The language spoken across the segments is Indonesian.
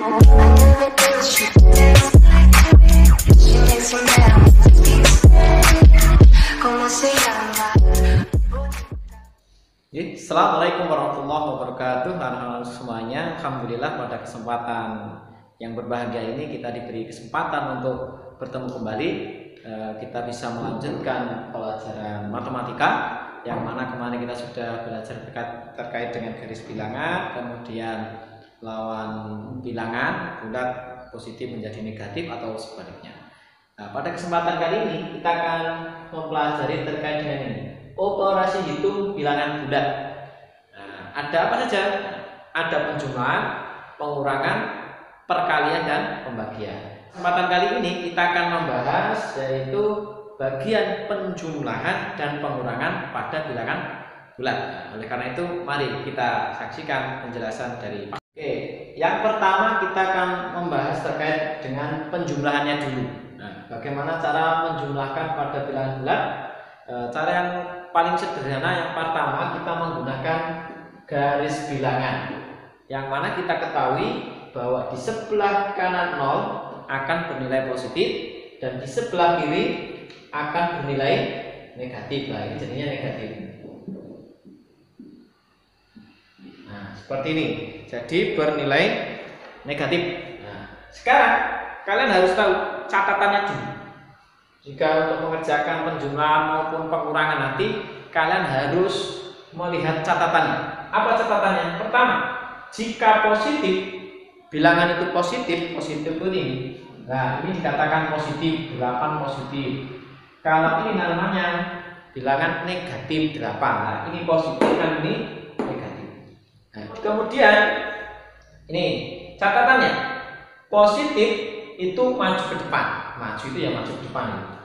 Assalamualaikum warahmatullahi wabarakatuh. Halo semuanya. Alhamdulillah pada kesempatan yang berbahagia ini kita diberi kesempatan untuk bertemu kembali. Kita bisa melanjutkan pelajaran matematika yang mana kemarin kita sudah belajar terkait dengan garis bilangan, kemudian lawan bilangan, bulat positif menjadi negatif atau sebaliknya. Nah, pada kesempatan kali ini kita akan mempelajari terkait dengan ini, operasi hitung bilangan bulat. Nah, ada apa saja? Ada penjumlahan, pengurangan, perkalian, dan pembagian. Kesempatan kali ini kita akan membahas yaitu bagian penjumlahan dan pengurangan pada bilangan bulat. Nah, oleh karena itu mari kita saksikan penjelasan dari Oke, yang pertama kita akan membahas terkait dengan penjumlahannya dulu. Nah, bagaimana cara menjumlahkan pada bilangan bulat? Cara yang paling sederhana yang pertama kita menggunakan garis bilangan, yang mana kita ketahui bahwa di sebelah kanan 0 akan bernilai positif dan di sebelah kiri akan bernilai negatif. Nah, ini jadinya negatif. Nah, seperti ini. Jadi bernilai negatif. Nah, sekarang kalian harus tahu catatannya dulu. Jika untuk mengerjakan penjumlahan maupun pengurangan nanti kalian harus melihat catatannya. Apa catatannya? Pertama, jika positif, bilangan itu positif ini. Nah, ini dikatakan positif, 8 positif. Kalau ini namanya bilangan negatif 8. Nah, ini positif dan ini negatif. Nah, kemudian ini catatannya, positif itu maju ke depan. Maju itu ya maju ke depan.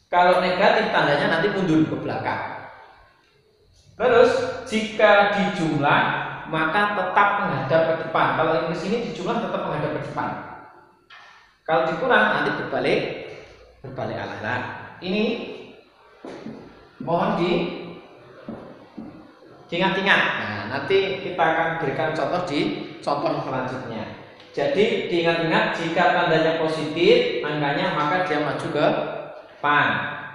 Kalau negatif tandanya nanti mundur ke belakang. Terus jika dijumlah maka tetap menghadap ke depan. Kalau yang ke sini dijumlah tetap menghadap ke depan. Kalau dikurang nanti berbalik arah. Nah, ini mohon diingat-ingat. Nah, nanti kita akan berikan contoh di contoh selanjutnya. Jadi diingat-ingat, jika tandanya positif angkanya maka dia maju ke depan.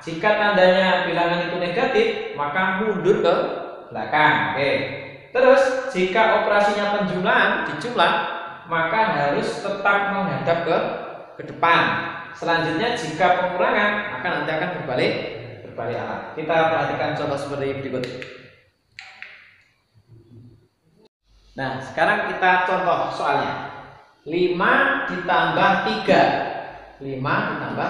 Jika tandanya bilangan itu negatif maka mundur ke belakang. Oke. Terus jika operasinya penjumlahan dijumlah maka harus tetap menghadap ke depan. Selanjutnya jika pengurangan maka nanti akan berbalik arah. Kita perhatikan contoh seperti berikut. Nah, sekarang kita contoh soalnya. 5 ditambah 3. 5 ditambah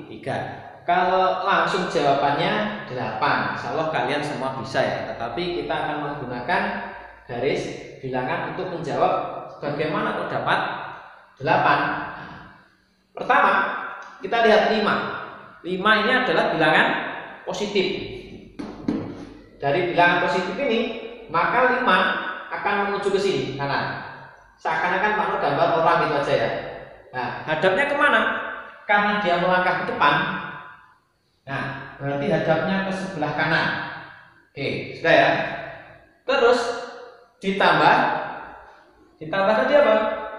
3. Kalau langsung jawabannya 8. Insya Allah kalian semua bisa ya. Tetapi kita akan menggunakan garis bilangan untuk menjawab bagaimana kok dapat 8. Pertama, kita lihat 5. 5 ini adalah bilangan positif. Dari bilangan positif ini, maka 5 akan menuju ke sini kanan. Seakan-akan Pak gambar orang gitu aja ya. Nah, hadapnya kemana? Karena dia melangkah ke depan. Nah, berarti hadapnya ke sebelah kanan. Oke, sudah ya. Terus ditambah tadi apa?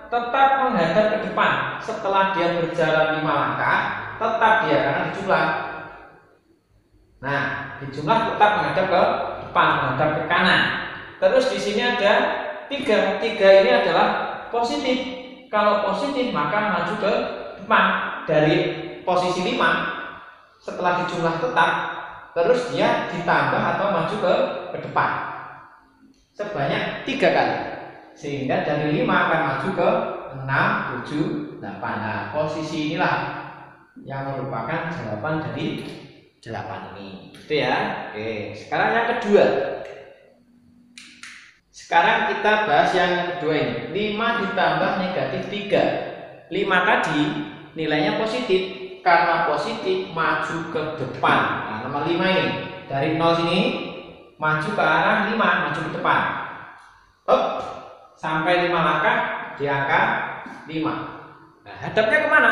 Tetap menghadap ke depan. Setelah dia berjalan 5 langkah, tetap dia karena dijumlah. Nah, dijumlah tetap menghadap ke depan, menghadap ke kanan. Terus di sini ada 3 ini adalah positif. Kalau positif maka maju ke depan dari posisi 5. Setelah dijumlah tetap, terus dia ditambah atau maju ke depan sebanyak 3 kali, sehingga dari 5 akan maju ke 6, 7, 8. Nah, posisi inilah yang merupakan jawaban dari 8 ini. Itu ya. Oke, sekarang yang kedua. Sekarang kita bahas yang kedua ini. 5 ditambah negatif 3. 5 tadi nilainya positif. Karena positif maju ke depan. Nah, nomor 5 ini dari 0 sini maju ke arah 5, maju ke depan. Sampai 5 langkah di angka 5. Nah, hadapnya kemana?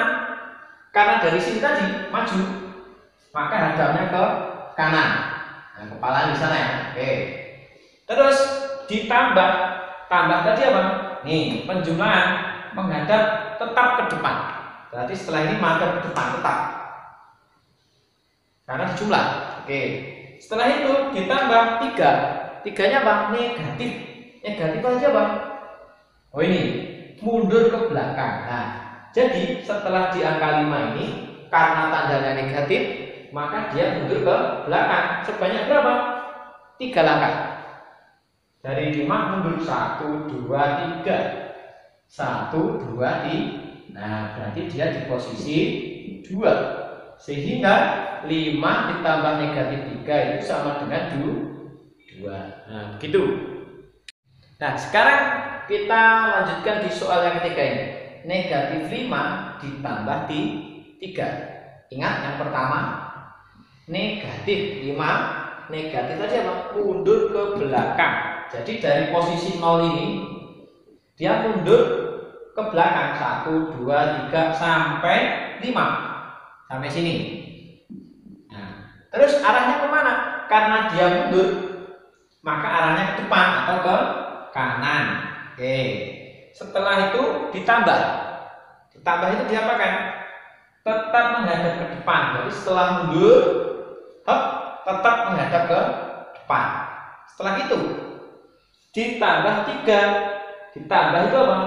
Karena dari sini tadi maju, maka hadapnya ke kanan. Nah, kepala di sana ya. Oke. Terus ditambah tadi apa? Nih, penjumlahan menghadap tetap ke depan. Berarti setelah ini menghadap ke depan tetap. Karena dijumlah. Oke. Setelah itu ditambah 3. Tiganya apa? Negatif. Negatif aja, Bang. Oh ini, mundur ke belakang. Nah, jadi setelah di angka 5 ini karena tandanya negatif, maka dia mundur ke belakang. Sebanyak berapa? 3 langkah. Dari 5 mundur 1, 2, 3. 1, 2, 3. Nah, berarti dia di posisi 2. Sehingga 5 ditambah negatif 3 itu sama dengan 2. Nah, begitu. Nah, sekarang kita lanjutkan di soal yang ketiga ini. Negatif 5 ditambah 3. Ingat yang pertama, negatif 5, negatif tadi apa? Mundur ke belakang. Jadi dari posisi 0 ini dia mundur ke belakang 1, 2, 3 sampai 5. Sampai sini. Nah, terus arahnya kemana? Karena dia mundur, maka arahnya ke depan atau ke kanan. Oke. Setelah itu ditambah. Ditambah itu diapakan? Tetap menghadap ke depan. Jadi setelah mundur, tetap menghadap ke depan. Setelah itu ditambah 3. Ditambah itu apa?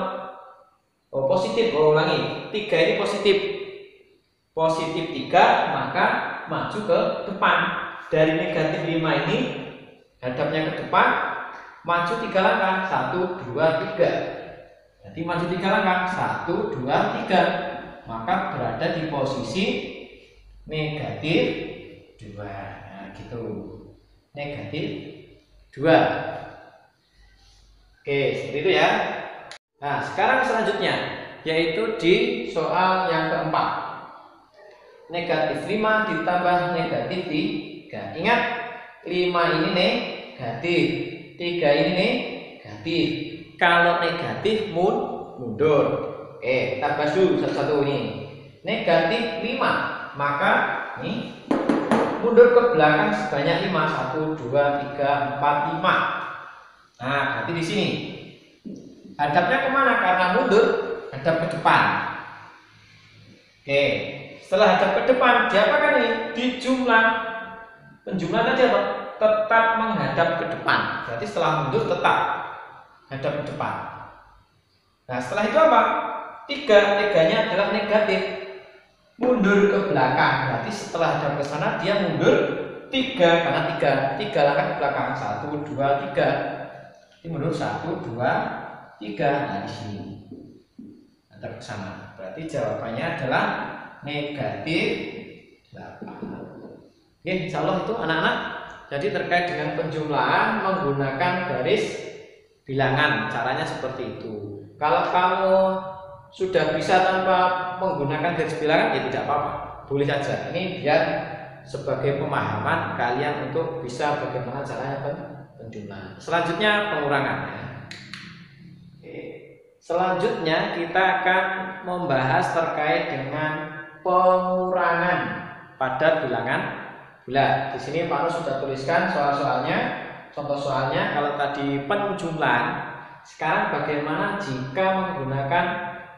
Oh, positif. Oh, ulangi. 3 ini positif. Positif 3, maka maju ke depan. Dari negatif 5 ini hadapnya ke depan, maju 3 langkah. 1, 2, 3. Jadi maju 3 langkah. 1, 2, 3. Maka berada di posisi negatif 2. Nah, gitu. Negatif 2. Oke, seperti itu ya. Nah, sekarang selanjutnya yaitu di soal yang keempat. Negatif 5 ditambah negatif 3. Ingat, 5 ini negatif, 3 ini negatif. Kalau negatif mundur. Oke, kita bahas dulu satu-satu ini. Negatif 5, maka ini mundur ke belakang sebanyak 5. 1, 2, 3, 4, 5. Nah, berarti di sini hadapnya kemana? Karena mundur, hadap ke depan. Oke, setelah hadap ke depan, diapakan ini? Dijumlah. Penjumlahan tadi apa? Tetap menghadap ke depan. Berarti setelah mundur tetap hadap ke depan. Nah, setelah itu apa? 3-nya adalah negatif. Mundur ke belakang. Berarti setelah hadap ke sana dia mundur 3 karena 3 langkah ke belakang. 1, 2, 3. Ini mundur 1, 2, 3. Nah, di sini hadap ke sana. Berarti jawabannya adalah negatif 8. Oke, insya Allah itu anak-anak. Jadi terkait dengan penjumlahan menggunakan garis bilangan, caranya seperti itu. Kalau kamu sudah bisa tanpa menggunakan garis bilangan, ya tidak apa-apa, boleh saja. Ini biar sebagai pemahaman kalian untuk bisa bagaimana caranya penjumlahan. Selanjutnya pengurangan. Oke. Selanjutnya kita akan membahas terkait dengan pengurangan pada bilangan bulat. Di sini Pak Nur sudah tuliskan soal-soalnya, contoh soalnya. Kalau tadi penjumlahan, sekarang bagaimana jika menggunakan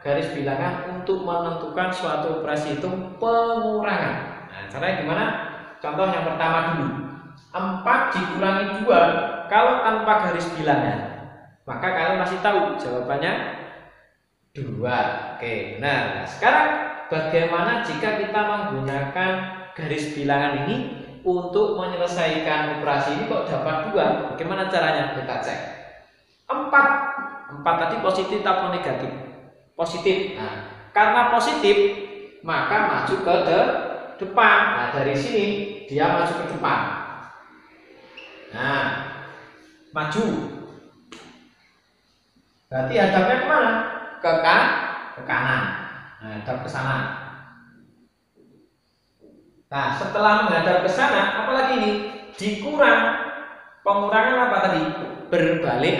garis bilangan untuk menentukan suatu operasi itu pengurangan. Nah, caranya gimana? Contoh yang pertama dulu. 4 dikurangi 2 kalau tanpa garis bilangan, maka kalian masih tahu jawabannya 2. Oke, benar. Nah, sekarang bagaimana jika kita menggunakan garis bilangan ini untuk menyelesaikan operasi ini kok dapat 2? Bagaimana caranya? Kita cek. 4 tadi positif atau negatif? Positif. Nah, karena positif maka maju ke depan. Nah, dari sini dia maju ke depan. Nah, maju. Berarti hadapnya kemana? Ke kanan. Nah, hadap ke sana. Nah, setelah menghadap ke sana, apalagi ini? Dikurang. Pengurangan apa tadi? Berbalik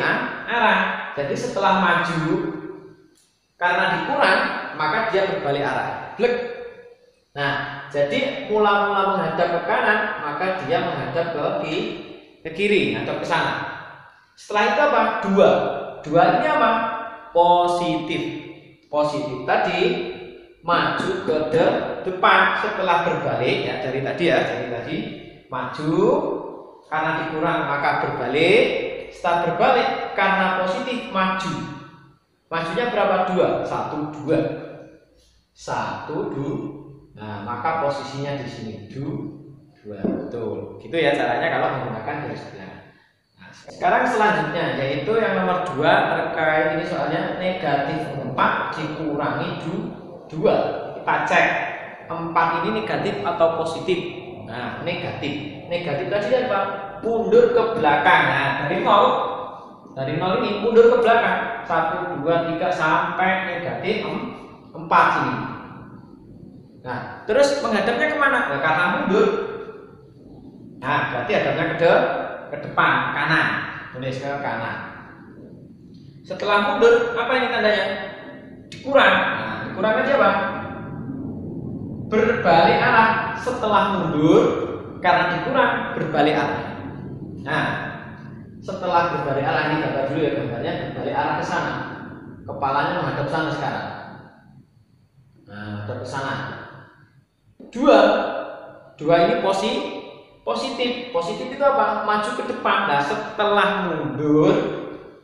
arah. Jadi setelah maju, karena dikurang, maka dia berbalik arah. Blek. Nah, jadi mula-mula menghadap ke kanan, maka dia menghadap ke kiri, menghadap ke sana. Setelah itu apa? 2 ini apa? positif. Positif tadi maju ke depan setelah berbalik ya, dari tadi maju karena dikurang maka berbalik, setelah berbalik karena positif maju. Majunya berapa? 2. 1 2. Nah, maka posisinya di sini 2. Betul. Gitu ya caranya kalau menggunakan garis bilangan. Nah, sekarang selanjutnya yaitu yang nomor 2 terkait ini soalnya negatif 4 dikurangi 2. Kita cek 4 ini negatif atau positif. Nah, negatif. Negatif tadi apa? Mundur ke belakang. Nah, dari 0 ini mundur ke belakang 1 2 3 sampai negatif 4 ini. Nah, terus menghadapnya kemana? Nah, karena mundur. Nah, berarti hadapnya ke depan, kanan. Tulis ke kanan. Setelah mundur, apa ini tandanya? Dikurang. Nah, dikurang aja apa? Berbalik arah. Setelah mundur, karena dikurang, berbalik arah. Nah, setelah berbalik arah, ini gambar dulu ya, gambarnya berbalik arah ke sana. Kepalanya menghadap sana sekarang. Nah, menghadap ke sana. 2 ini positif. Positif itu apa? Maju ke depan. Nah, setelah mundur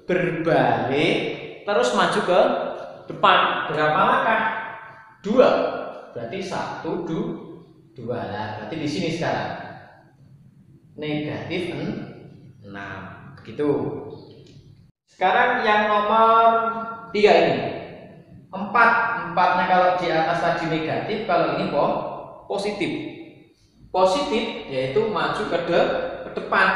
berbalik terus maju ke depan. Berapa langkah? 2. Berarti 1 2. Nah, berarti di sini sekarang negatif 6. Begitu. Sekarang yang nomor 3 ini. 4-nya kalau di atas tadi negatif, kalau ini positif. Positif yaitu maju ke depan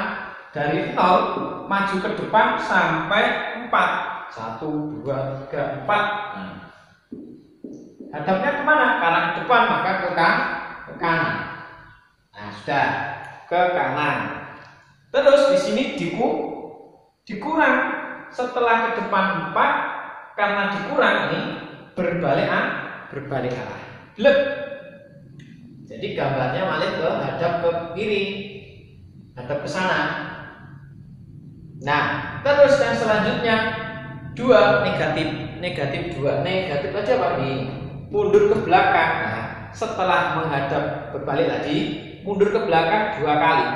dari 0 maju ke depan sampai 4. 1 2 3 4. Nah, hadapnya kemana? Karena ke depan maka ke kanan. Nah, sudah ke kanan. Terus di sini dikurang setelah ke depan 4 karena dikurang ini berbalik arah. Blek. Jadi gambarnya malah hadap ke kiri, hadap ke sana. Nah, terus yang selanjutnya 2 negatif 2. Negatif aja Pak, nih mundur ke belakang. Nah, setelah menghadap berbalik tadi mundur ke belakang 2 kali.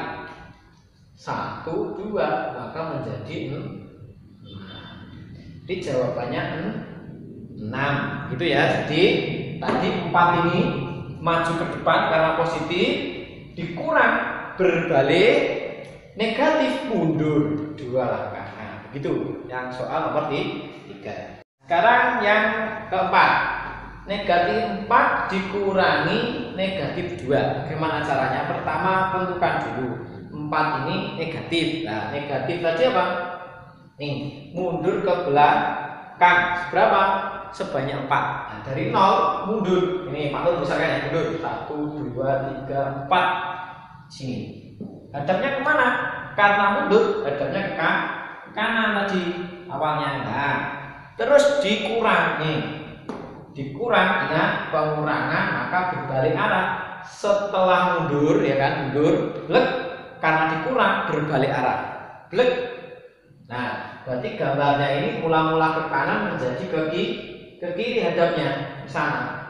1 2 maka menjadi 6. Jadi jawabannya 6 gitu ya. Jadi tadi 4 ini maju ke depan karena positif, dikurang berbalik negatif mundur 2 langkah. Nah, begitu yang soal nomor 3. Sekarang yang keempat, negatif 4 dikurangi negatif 2. Bagaimana caranya? Pertama tentukan dulu 4 ini negatif. Nah, negatif tadi apa? Nih, mundur ke belakang berapa? Sebanyak 4. Nah, dari 0 mundur. Ini Pak Nur misalkan ya, mundur 1 2 3 4 sini. Hadapnya kemana? Karena mundur, hadapnya ke kanan tadi awalnya. Nah, terus dikurang nih. Dikurang, ingat pengurangan maka berbalik arah. Setelah mundur ya kan, mundur, blek, karena dikurang berbalik arah. Blek. Nah, berarti gambarnya ini mula-mula ke kanan menjadi ke kiri hadapnya ke sana.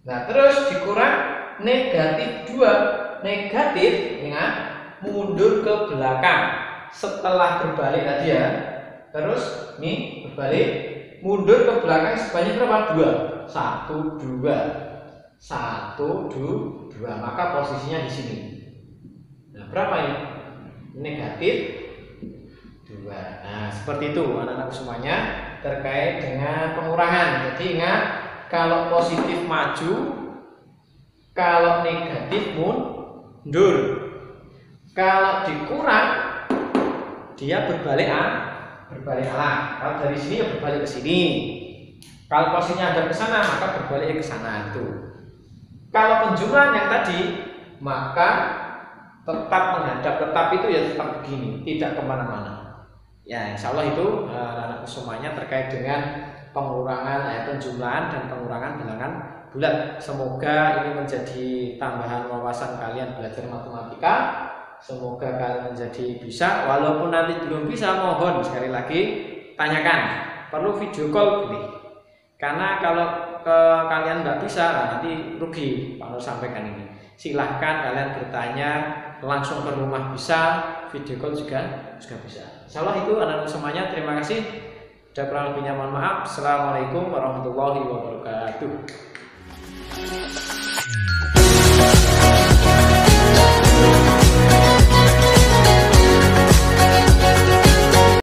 Nah, terus dikurang negatif 2. Negatif, ingat, mundur ke belakang setelah berbalik tadi ya. Terus nih berbalik, mundur ke belakang sebanyak berapa? 2. 1 2. 1 2. Maka posisinya di sini. Nah, berapa ini? Negatif 2. Nah, seperti itu anak-anak semuanya terkait dengan pengurangan. Jadi ingat, kalau positif maju, kalau negatif mundur. Kalau dikurang, dia berbalik arah. Kalau dari sini ya berbalik ke sini. Kalau posisinya ada ke sana, maka berbalik ke sana itu. Kalau penjumlahan yang tadi, maka tetap menghadap, tetap itu ya tetap begini, tidak kemana-mana. Ya, insya Allah itu anak semuanya terkait dengan pengurangan penjumlahan dan pengurangan bilangan bulat. Semoga ini menjadi tambahan wawasan kalian belajar matematika. Semoga kalian menjadi bisa. Walaupun nanti belum bisa, mohon sekali lagi tanyakan. perlu video call boleh. Karena kalau kalian nggak bisa, nah nanti rugi. Pak Nur sampaikan ini. Silahkan kalian bertanya langsung ke rumah bisa, video call juga bisa. Insyaallah itu anak-anak semuanya. Terima kasih. Ada kurang lebihnya mohon maaf. Assalamualaikum warahmatullahi wabarakatuh.